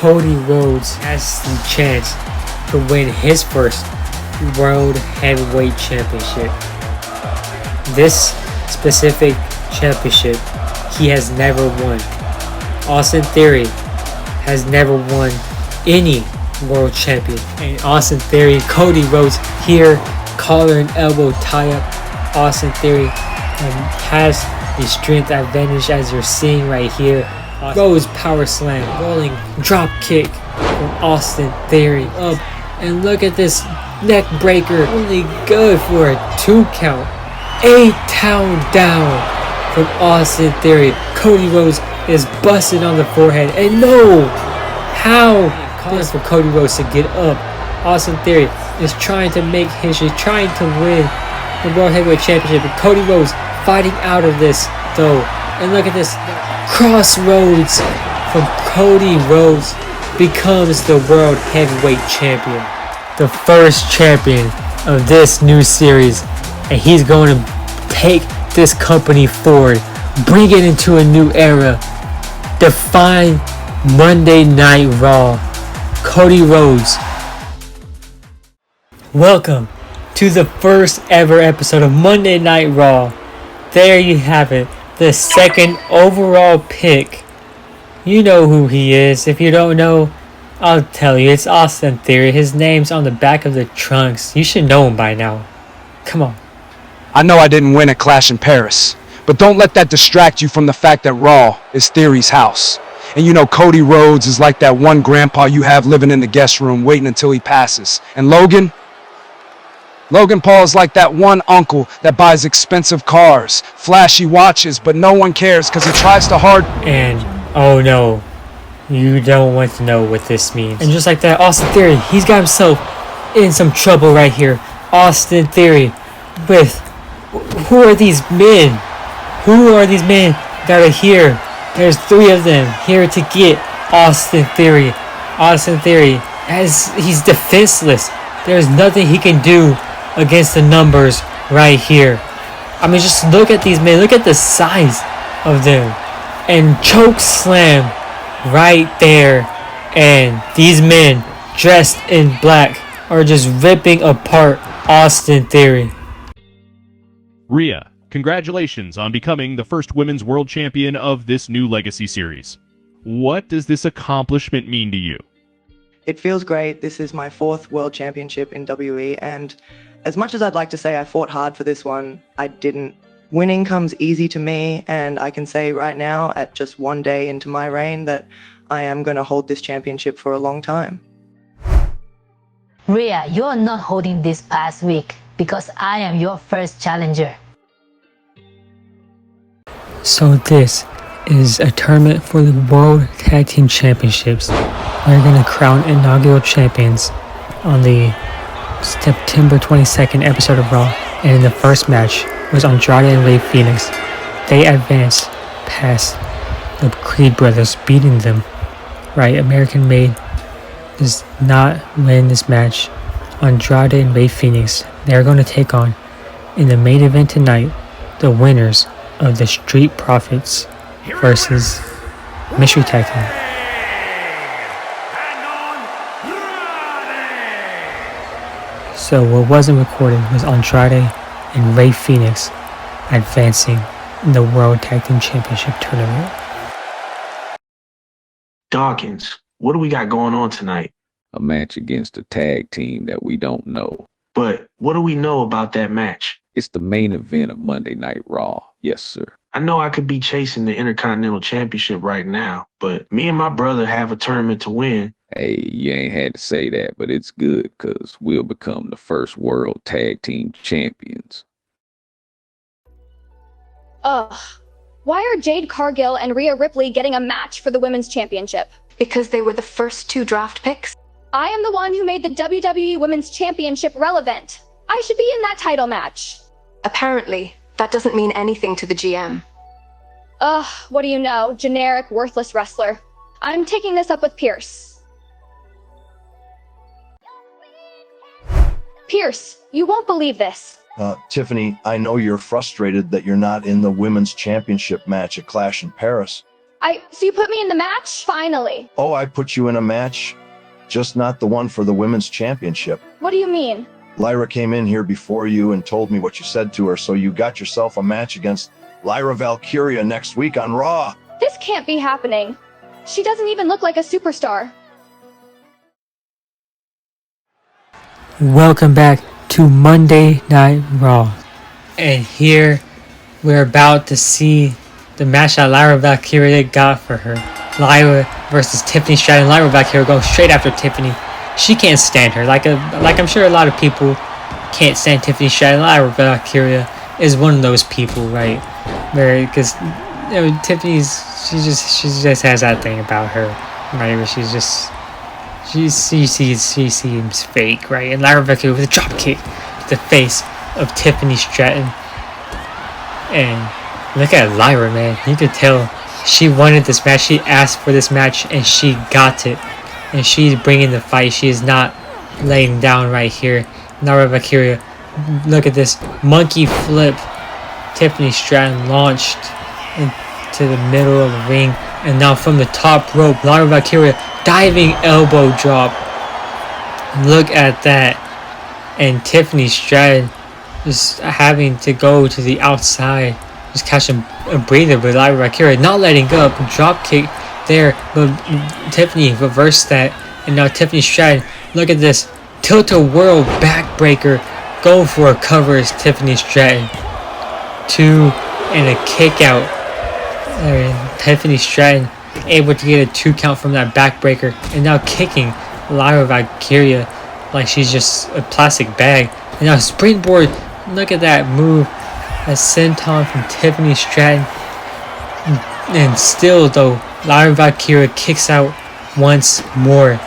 Cody Rhodes has the chance to win his first World Heavyweight Championship. This specific championship he has never won. Austin Theory has never won any world champion. And Austin Theory, Cody Rhodes here, collar and elbow tie up. Austin Theory has the strength advantage as you're seeing right here. Rhodes power slam, rolling drop kick from Austin Theory up. And look at this neck breaker, only good for a 2 count. A town down from Austin Theory. Cody Rhodes is busted on the forehead, and no! How? Calls for Cody Rhodes to get up. Austin Theory is trying to make history, trying to win the World Heavyweight Championship. And Cody Rhodes fighting out of this, though. And look at this. Crossroads from Cody Rhodes becomes the World Heavyweight Champion. The first champion of this new series. And he's going to take this company forward, bring it into a new era, define Monday Night Raw. Cody Rhodes. Welcome to the first ever episode of Monday Night Raw. There you have it, the second overall pick. You know who he is. If you don't know, I'll tell you. It's Austin Theory. His name's on the back of the trunks. You should know him by now. Come on. I know I didn't win at Clash in Paris, but don't let that distract you from the fact that Raw is Theory's house. And you know Cody Rhodes is like that one grandpa you have living in the guest room waiting until he passes. And Logan Paul is like that one uncle that buys expensive cars, flashy watches, but no one cares because he tries to hard. And oh no, you don't want to know what this means. And just like that, Austin Theory, he's got himself in some trouble right here. Austin Theory with... Who are these men? Who are these men that are here? There's 3 of them here to get Austin Theory. Austin Theory, as he's defenseless. There's nothing he can do against the numbers right here. I mean, just look at these men. Look at the size of them. And choke slam right there. And these men dressed in black are just ripping apart Austin Theory. Rhea, congratulations on becoming the first women's world champion of this new Legacy series. What does this accomplishment mean to you? It feels great. This is my 4th world championship in WE, and as much as I'd like to say I fought hard for this one, I didn't. Winning comes easy to me, and I can say right now, at just 1 day into my reign, that I am going to hold this championship for a long time. Rhea, you're not holding this past week because I am your first challenger. So this is a tournament for the World Tag Team Championships. We're going to crown inaugural champions on the September 22nd episode of Raw. And in the first match was Andrade and Rey Fenix. They advanced past the Creed brothers, beating them. Right, American Made does not win this match. Andrade and Rey Fenix, they're going to take on, in the main event tonight, the winners of the Street Profits versus Mystery Tag Team. So what wasn't recorded was Andrade and Rey Fenix advancing in the World Tag Team Championship tournament. Dawkins, what do we got going on tonight? A match against a tag team that we don't know. But what do we know about that match? It's the main event of Monday Night Raw. Yes, sir. I know I could be chasing the Intercontinental Championship right now, but me and my brother have a tournament to win. Hey, you ain't had to say that, but it's good because we'll become the first World Tag Team Champions. Ugh. Why are Jade Cargill and Rhea Ripley getting a match for the Women's Championship? Because they were the first 2 draft picks. I am the one who made the WWE Women's Championship relevant. I should be in that title match. Apparently, that doesn't mean anything to the GM. Ugh, what do you know? Generic, worthless wrestler. I'm taking this up with Pierce. Pierce, you won't believe this. Tiffany, I know you're frustrated that you're not in the Women's Championship match at Clash in Paris. So you put me in the match? Finally. Oh, I put you in a match, just not the one for the women's championship. What do you mean? Lyra came in here before you and told me what you said to her, so you got yourself a match against Lyra Valkyria next week on Raw. This can't be happening. She doesn't even look like a superstar. Welcome back to Monday Night Raw. And here we're about to see the match that Lyra Valkyria got for her. Lyra versus Tiffany Stratton. Lyra Valkyria going straight after Tiffany. She can't stand her. Like I'm sure a lot of people can't stand Tiffany Stratton. Lyra Valkyria is one of those people, right? Because Tiffany's she just has that thing about her, right? Where she seems fake, right? And Lyra Valkyria with a drop kick to the face of Tiffany Stratton. And look at Lyra, man. You could tell she wanted this match. She asked for this match, and she got it. And she's bringing the fight. She is not laying down right here. Lyra Valkyria, look at this monkey flip. Tiffany Stratton launched into the middle of the ring. And now from the top rope, Lyra Valkyria diving elbow drop. Look at that. And Tiffany Stratton just having to go to the outside, just catching a breather, but Lyra Valkyria not letting up. Drop kick there, but Tiffany reversed that, and now Tiffany Stratton, look at this tilt-a-whirl backbreaker, going for a cover is Tiffany Stratton. 2 and a kick out. And Tiffany Stratton able to get a 2 count from that backbreaker, and now kicking Lyra Valkyria like she's just a plastic bag. And now springboard, look at that move, a senton from Tiffany Stratton. And still though, Lyra Valkyria kicks out once more.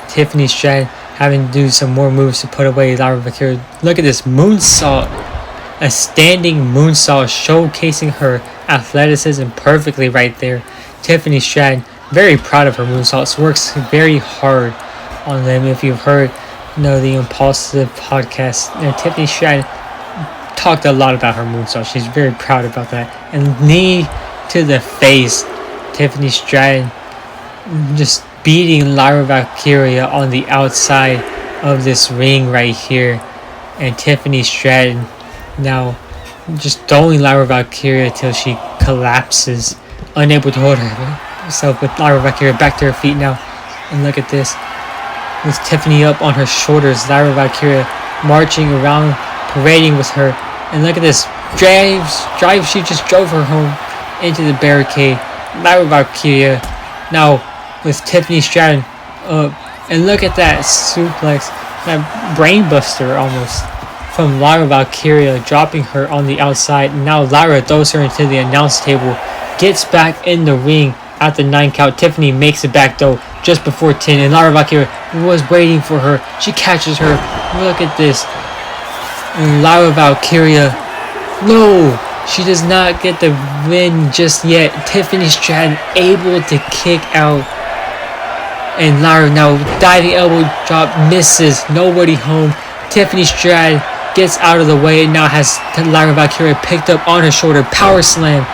Tiffany Stratton having to do some more moves to put away Lyra Valkyria. Look at this moonsault, a standing moonsault showcasing her athleticism perfectly right there. Tiffany Stratton, very proud of her moonsaults, works very hard on them. If you've heard the Impulsive podcast, Tiffany Stratton talked a lot about her moonsault. She's very proud about that. And knee to the face, Tiffany Stratton just beating Lyra Valkyria on the outside of this ring right here. And Tiffany Stratton now just throwing Lyra Valkyria till she collapses, unable to hold herself, with Lyra Valkyria back to her feet now. And look at this, with Tiffany up on her shoulders, Lyra Valkyria marching around, parading with her. And look at this drive, she just drove her home into the barricade. Lyra Valkyria now with Tiffany Stratton up, and look at that suplex, that brainbuster almost from Lyra Valkyria, dropping her on the outside. And now Lyra throws her into the announce table, gets back in the ring at the 9 count. Tiffany makes it back though just before 10, and Lyra Valkyria was waiting for her. She catches her. Look at this. And Lyra Valkyria, no, she does not get the win just yet. Tiffany Stratton able to kick out, and Lyra now diving elbow drop, misses, nobody home. Tiffany Stratton gets out of the way, and now has Lyra Valkyria picked up on her shoulder. Power slam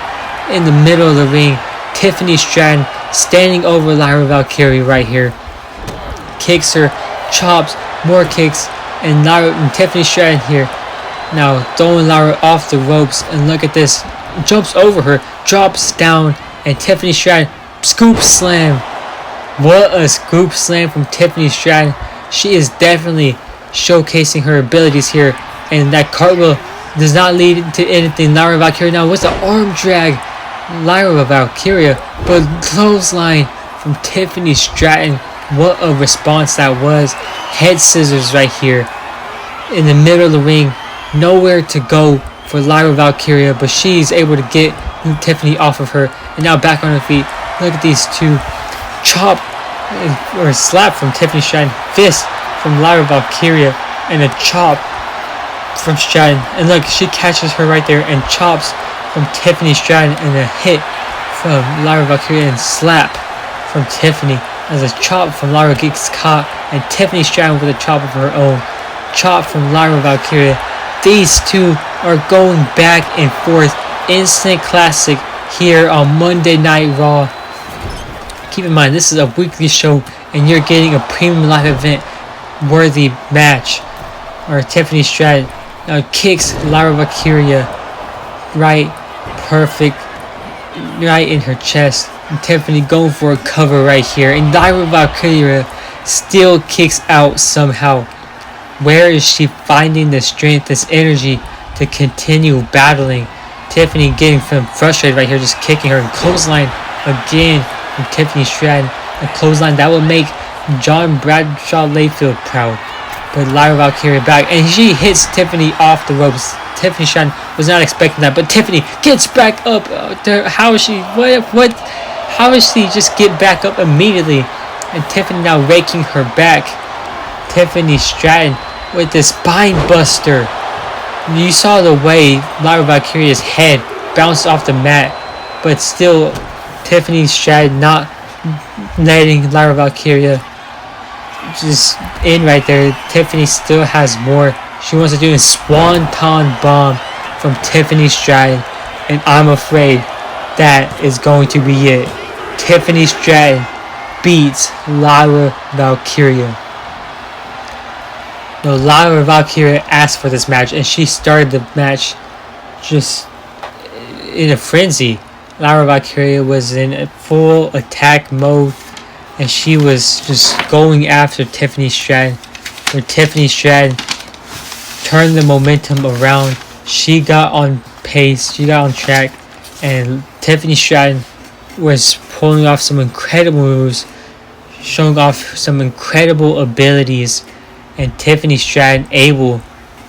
in the middle of the ring. Tiffany Stratton standing over Lyra Valkyria right here. Kicks her, chops, more kicks, and Tiffany Stratton here now throwing Lyra off the ropes. And look at this, jumps over her, drops down, and Tiffany Stratton scoop slam. What a scoop slam from Tiffany Stratton. She is definitely showcasing her abilities here, and that cartwheel does not lead to anything. Lyra Valkyria now with the arm drag, Lyra Valkyria, but clothesline from Tiffany Stratton. What a response that was. Head scissors right here in the middle of the ring. Nowhere to go for Lyra Valkyria, but she's able to get Tiffany off of her, and now back on her feet. Look at these two. Chop or slap from Tiffany Stratton, fist from Lyra Valkyria, and a chop from Stratton. And look, she catches her right there and chops from Tiffany Stratton, and a hit from Lyra Valkyria, and slap from Tiffany as a chop from Lyra gets caught, and Tiffany Stratton with a chop of her own. Chop from Lyra Valkyria. These two are going back and forth. Instant classic here on Monday Night Raw. Keep in mind, this is a weekly show, and you're getting a premium live event worthy match. Or Tiffany Stratton kicks Lyra Valkyria right in her chest. And Tiffany going for a cover right here, and Lyra Valkyria still kicks out somehow. Where is she finding the strength, this energy to continue battling? Tiffany getting frustrated right here, just kicking her, and clothesline again from Tiffany Stratton. A clothesline that will make John Bradshaw Layfield proud. But Lyra Valkyria back, and she hits Tiffany off the ropes. Tiffany Stratton was not expecting that, but Tiffany gets back up. How is she? What? How does she just get back up immediately? And Tiffany now raking her back. Tiffany Stratton with this spine buster. You saw the way Lyra Valkyria's head bounced off the mat, but still Tiffany Stratton not letting Lyra Valkyria just in right there. Tiffany still has more. She wants to do a swanton bomb from Tiffany Stratton, and I'm afraid that is going to be it. Tiffany Stratton beats Lyra Valkyria. No, Lyra Valkyria asked for this match, and she started the match just in a frenzy. Lyra Valkyria was in a full attack mode, and she was just going after Tiffany Stratton. Where Tiffany Stratton turned the momentum around. She got on pace, she got on track, and Tiffany Stratton was pulling off some incredible moves, showing off some incredible abilities, and Tiffany Stratton able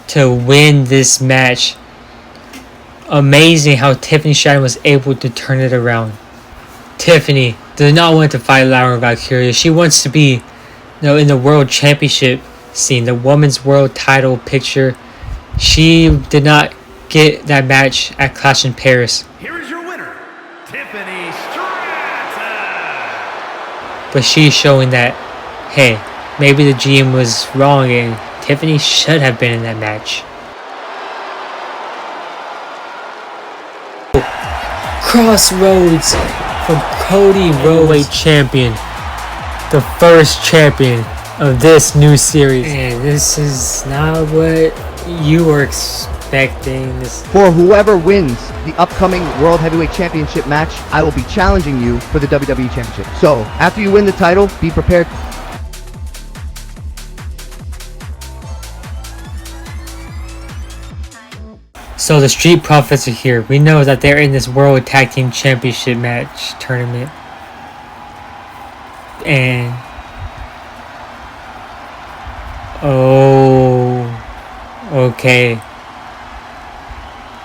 to win this match. Amazing how Tiffany Stratton was able to turn it around. Tiffany does not want to fight Lyra Valkyria. She wants to be, in the World Championship scene, the women's world title picture. She did not get that match at Clash in Paris. Here is your winner, Tiffany Stratton. But she's showing that, hey, maybe the GM was wrong and Tiffany should have been in that match. Crossroads from Cody Rhodes, champion, the first champion of this new series. And this is not what you were expecting. For whoever wins the upcoming World Heavyweight Championship match, I will be challenging you for the WWE Championship. So, after you win the title, be prepared. So the Street Profits are here. We know that they're in this World Tag Team Championship match tournament. And okay.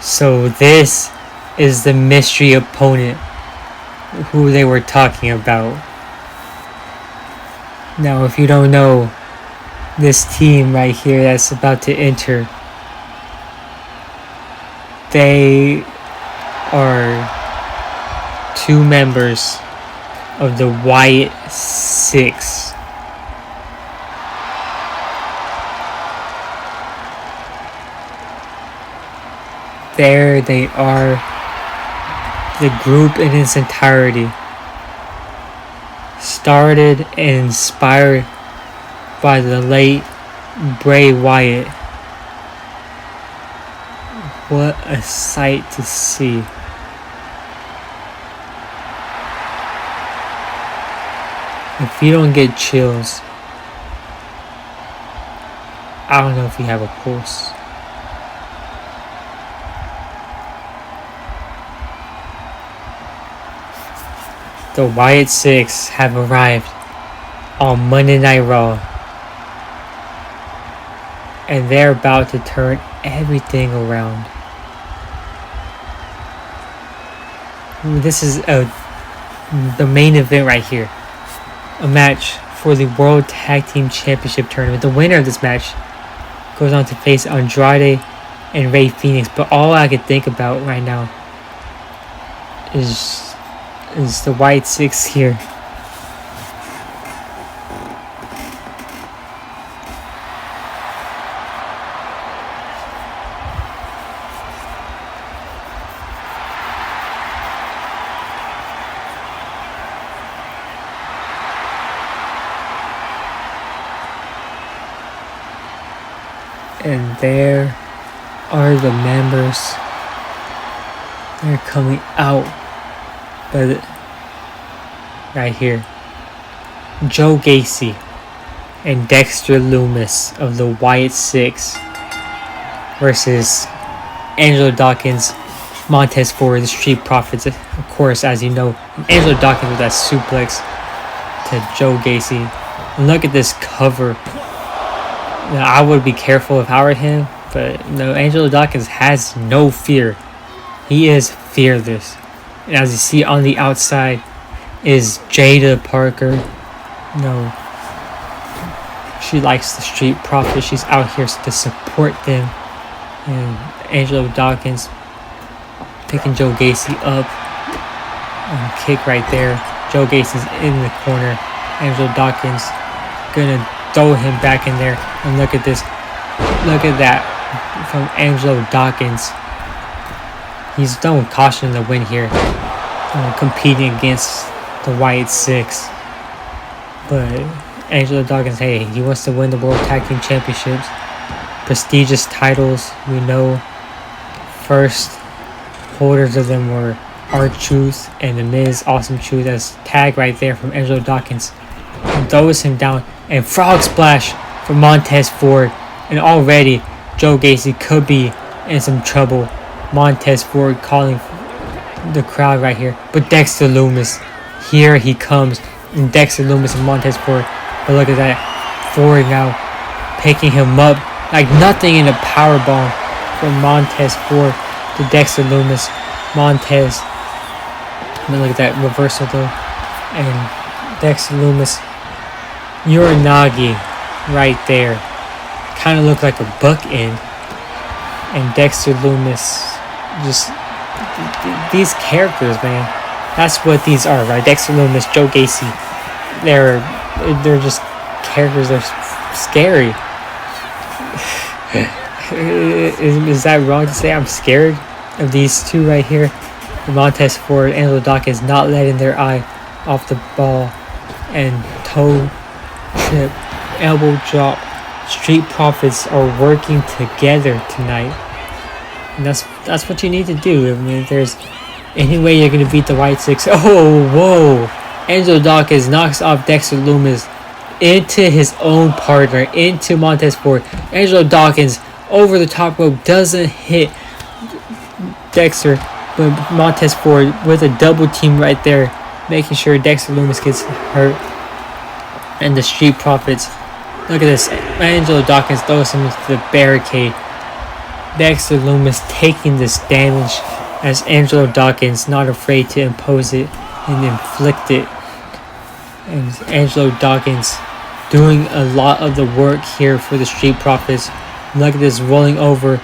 So this is the mystery opponent who they were talking about. Now, if you don't know, this team right here that's about to enter, they are two members of the Wyatt Six. There they are, the group in its entirety, started and inspired by the late Bray Wyatt. What a sight to see. If you don't get chills, I don't know if you have a pulse. The Wyatt Six have arrived on Monday Night Raw, and they're about to turn everything around. This is the main event right here. A match for the World Tag Team Championship Tournament. The winner of this match goes on to face Andrade and Rey Fenix. But all I can think about right now is the Wyatt Six here. And there are the members. They're coming out. But right here, Joe Gacy and Dexter Lumis of the Wyatt Six versus Angelo Dawkins, Montez Ford, the Street Profits, of course, as you know. Angelo Dawkins with that suplex to Joe Gacy. And look at this cover. Now, I would be careful if I were him, but no, Angelo Dawkins has no fear. He is fearless. And as you see on the outside is Jada Parker. No, she likes the Street Profits. She's out here to support them. And Angelo Dawkins picking Joe Gacy up. And kick right there. Joe Gacy's in the corner. Angelo Dawkins gonna throw him back in there. And look at this. Look at that from Angelo Dawkins. He's throwing caution in the win here. Competing against the Wyatt Six. But Angelo Dawkins, hey, he wants to win the World Tag Team Championships. Prestigious titles, we know. First holders of them were R-Truth and The Miz, Awesome Truth. That's tag right there from Angelo Dawkins. And throws him down. And frog splash from Montez Ford. And already Joe Gacy could be in some trouble. Montez Ford calling the crowd right here. But Dexter Lumis, here he comes. And Dexter Lumis and Montez Ford. But look at that. Ford now picking him up like nothing in a powerbomb from Montez Ford to Dexter Lumis. Montez. And look at that reversal though. And Dexter Lumis. Uranagi right there. Kind of looked like a bookend. And Dexter Lumis. Just these characters, man. That's what these are, right? Dexter Lumis, Joe Gacy. They're just characters. They're scary. Is that wrong to say? I'm scared of these two right here. Montez Ford, Angelo Dawkins not letting their eye off the ball. And toe trip, elbow drop. Street Profits are working together tonight. And that's what you need to do. I mean, if there's any way you're going to beat the Wyatt Six. Oh, whoa. Angelo Dawkins knocks off Dexter Lumis into his own partner, into Montez Ford. Angelo Dawkins over the top rope doesn't hit Dexter, but Montez Ford with a double team right there, making sure Dexter Lumis gets hurt. And the Street Profits, look at this. Angelo Dawkins throws him into the barricade. Dexter Lumis taking this damage as Angelo Dawkins not afraid to impose it and inflict it. And Angelo Dawkins doing a lot of the work here for the Street Profits. Look at this, rolling over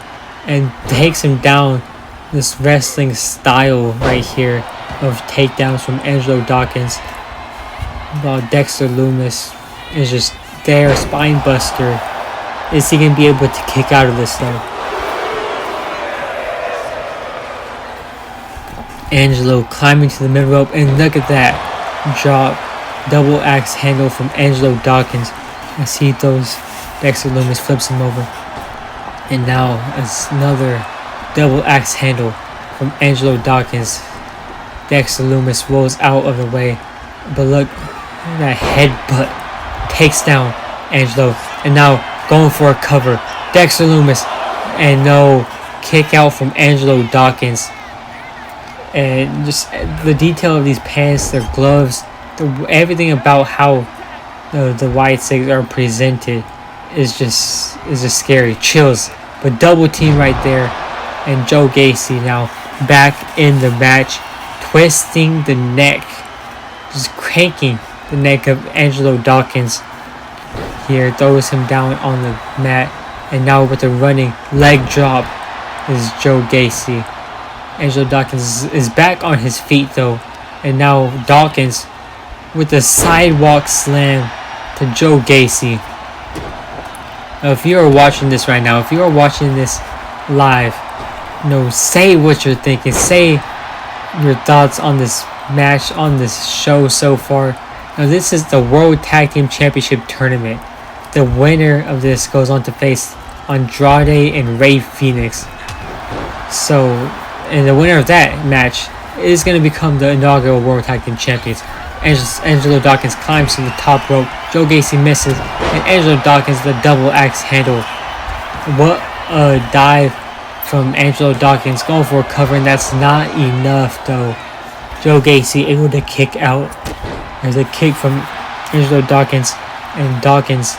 and takes him down. This wrestling style right here of takedowns from Angelo Dawkins. While Dexter Lumis is just there, spine buster. Is he going to be able to kick out of this though? Angelo climbing to the middle rope, and look at that drop, double axe handle from Angelo Dawkins as he throws Dexter Lumis, flips him over. And now another double axe handle from Angelo Dawkins. Dexter Lumis rolls out of the way, but look, that headbutt takes down Angelo, and now going for a cover. Dexter Lumis, and no, kick out from Angelo Dawkins. And just the detail of these pants, their gloves, everything about how the Wyatt Six are presented is just scary. Chills. But double team right there, and Joe Gacy now back in the match, twisting the neck, just cranking the neck of Angelo Dawkins. Here throws him down on the mat, and now with a running leg drop is Joe Gacy. Angelo Dawkins is back on his feet though, and now Dawkins with the sidewalk slam to Joe Gacy. Now, if you are watching this right now, if you are watching this live, say what you're thinking, say your thoughts on this match, on this show so far. Now this is the World Tag Team Championship Tournament. The winner of this goes on to face Andrade and Rey Fenix. So, and the winner of that match is going to become the inaugural World Tag Team Champions. Angelo Dawkins climbs to the top rope. Joe Gacy misses, and Angelo Dawkins the double axe handle. What a dive from Angelo Dawkins, going for a cover, and that's not enough though. Joe Gacy able to kick out. There's a kick from Angelo Dawkins, and Dawkins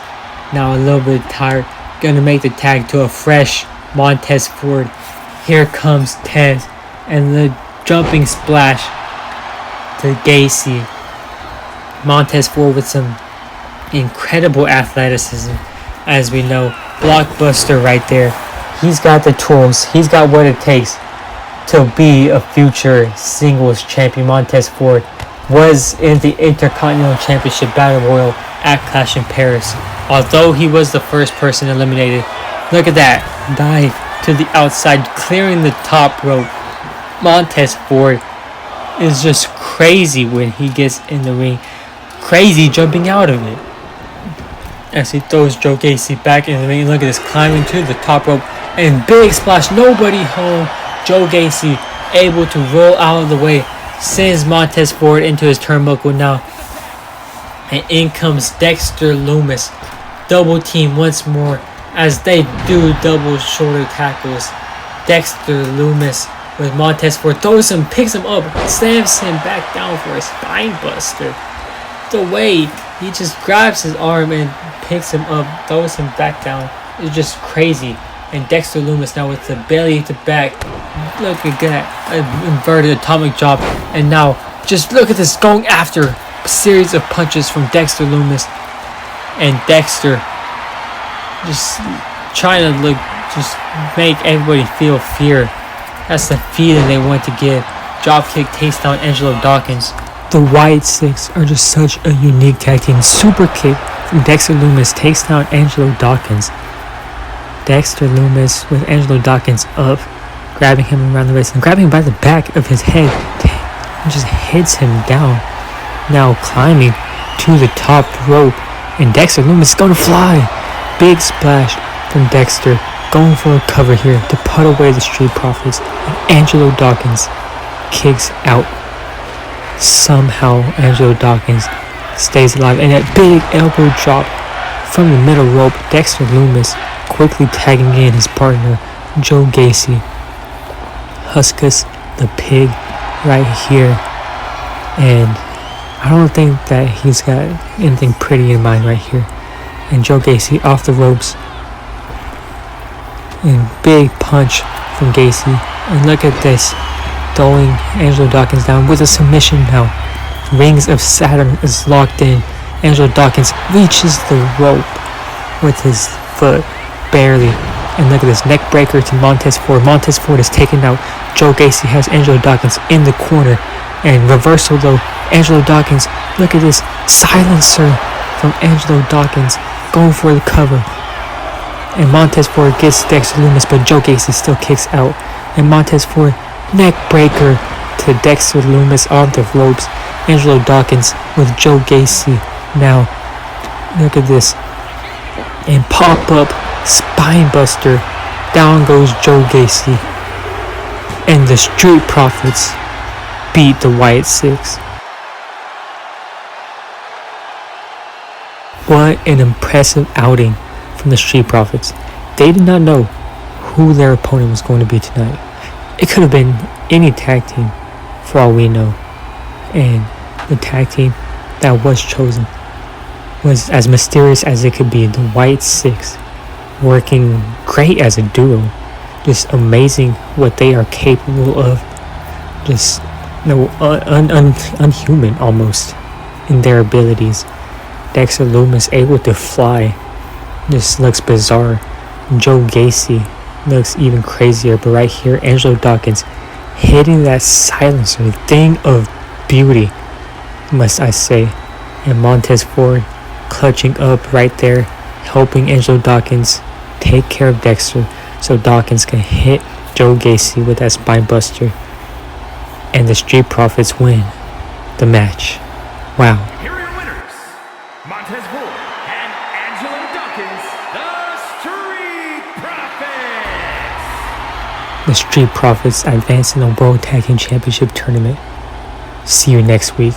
now a little bit tired, gonna make the tag to a fresh Montez Ford. Here comes Tez, and the jumping splash to Gacy. Montez Ford with some incredible athleticism, as we know. Blockbuster right there. He's got the tools. He's got what it takes to be a future singles champion. Montez Ford was in the Intercontinental Championship Battle Royal at Clash in Paris. Although he was the first person eliminated, look at that dive to the outside, clearing the top rope. Montez Ford is just crazy when he gets in the ring. Crazy jumping out of it. As he throws Joe Gacy back in the ring. Look at this, climbing to the top rope. And big splash, nobody home. Joe Gacy able to roll out of the way. Sends Montez Ford into his turnbuckle now. And in comes Dexter Lumis. Double team once more as they do double shoulder tackles. Dexter Lumis with Montez Ford throws him, picks him up, slams him back down for a spine buster. The way he just grabs his arm and picks him up, throws him back down, is just crazy. And Dexter Lumis now with the belly to back. Look at that, an inverted atomic drop. And now, just look at this, going after a series of punches from Dexter Lumis. And Dexter just trying to look, just make everybody feel fear. That's the feeling they want to give. Dropkick takes down Angelo Dawkins. The White Six are just such a unique tag team. Super kick from Dexter Lumis takes down Angelo Dawkins. Dexter Lumis with Angelo Dawkins up, grabbing him around the waist and grabbing him by the back of his head. And just hits him down. Now climbing to the top rope. And Dexter Lumis is going to fly. Big splash from Dexter. Going for a cover here to put away the Street Profits. And Angelo Dawkins kicks out. Somehow Angelo Dawkins stays alive. And that big elbow drop from the middle rope. Dexter Lumis quickly tagging in his partner, Joe Gacy. Huskus the Pig right here. And I don't think that he's got anything pretty in mind right here. And Joe Gacy off the ropes. And big punch from Gacy. And look at this. Throwing Angelo Dawkins down with a submission now. Rings of Saturn is locked in. Angelo Dawkins reaches the rope with his foot. Barely. And look at this, neck breaker to Montez Ford. Montez Ford is taken out. Joe Gacy has Angelo Dawkins in the corner. And reversal though, Angelo Dawkins, look at this, silencer from Angelo Dawkins, going for the cover. And Montez Ford gets Dexter Lumis, but Joe Gacy still kicks out. And Montez Ford, neck breaker to Dexter Lumis on the ropes. Angelo Dawkins with Joe Gacy. Now, look at this. And pop up, spine buster. Down goes Joe Gacy. And the Street Profits beat the White Six. What an impressive outing from the Street Profits. They did not know who their opponent was going to be tonight. It could have been any tag team for all we know. And the tag team that was chosen was as mysterious as it could be. The White Six working great as a duo. Just amazing what they are capable of. Just unhuman almost in their abilities. Dexter Lumis able to fly. Just looks bizarre. Joe Gacy looks even crazier. But right here, Angelo Dawkins hitting that silencer. Thing of beauty, must I say. And Montez Ford clutching up right there, helping Angelo Dawkins take care of Dexter so Dawkins can hit Joe Gacy with that spine buster. And the Street Profits win the match. Wow. Here are your winners, Montez Ford and Angelo Dawkins, the Street Profits. the Street Profits advance in the World Tag Team Championship tournament. See you next week.